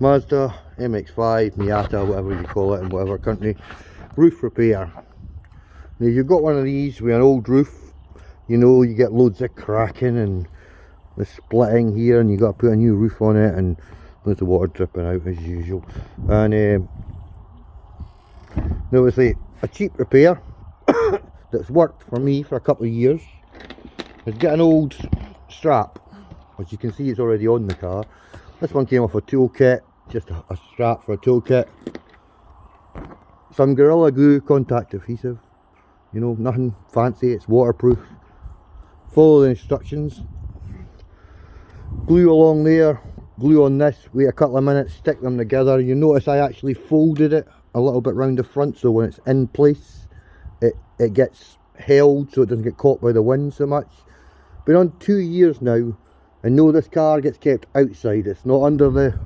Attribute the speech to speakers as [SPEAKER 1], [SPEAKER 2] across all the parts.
[SPEAKER 1] Mazda, mx5, miata, whatever you call it in whatever country, roof repair. Now you've got one of these with an old roof, you know, you get loads of cracking and the splitting here, and you got to put a new roof on it, and loads of water dripping out as usual. And now it's a cheap repair that's worked for me for a couple of years. It's got an old strap, as you can see it's already on the car. This one came off a toolkit, just a strap for a toolkit. Some Gorilla Glue contact adhesive, you know, nothing fancy, it's waterproof. Follow the instructions. Glue along there, glue on this, wait a couple of minutes, stick them together. You notice I actually folded it a little bit round the front, so when it's in place it gets held so it doesn't get caught by the wind so much. Been on 2 years now, and no, this car gets kept outside. It's not under the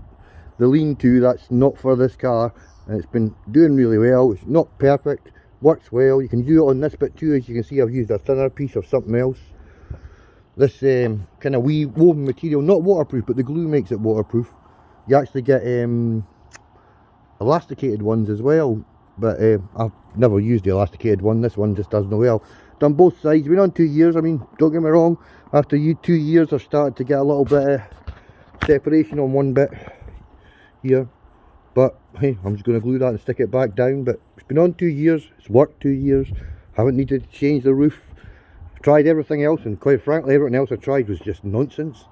[SPEAKER 1] lean-to, that's not for this car, and it's been doing really well. It's not perfect, works well. You can do it on this bit too. As you can see, I've used a thinner piece of something else. This kind of wee woven material, not waterproof, but the glue makes it waterproof. You actually get elasticated ones as well, but I've never used the elasticated one. This one just does no well. Done both sides, been on 2 years. I mean, don't get me wrong, after 2 years I've started to get a little bit of separation on one bit here, but hey, I'm just going to glue that and stick it back down. But it's been on 2 years, it's worked 2 years, haven't needed to change the roof. I've tried everything else, and quite frankly everything else I tried was just nonsense.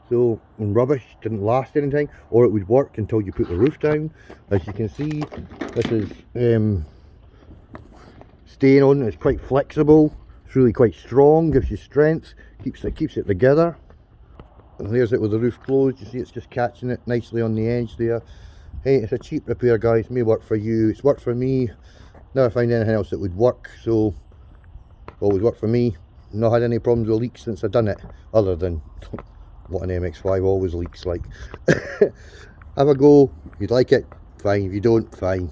[SPEAKER 1] So, and rubbish, didn't last anything, or it would work until you put the roof down. As you can see, this is staying on, it's quite flexible, it's really quite strong, gives you strength, keeps it together. And there's it with the roof closed. You see it's just catching it nicely on the edge there. Hey, it's a cheap repair, guys. May work for you, it's worked for me. Never find anything else that would work, so always worked for me. Not had any problems with leaks since I've done it, other than what an mx5 always leaks like. Have a go, if you'd like it, fine, if you don't, fine.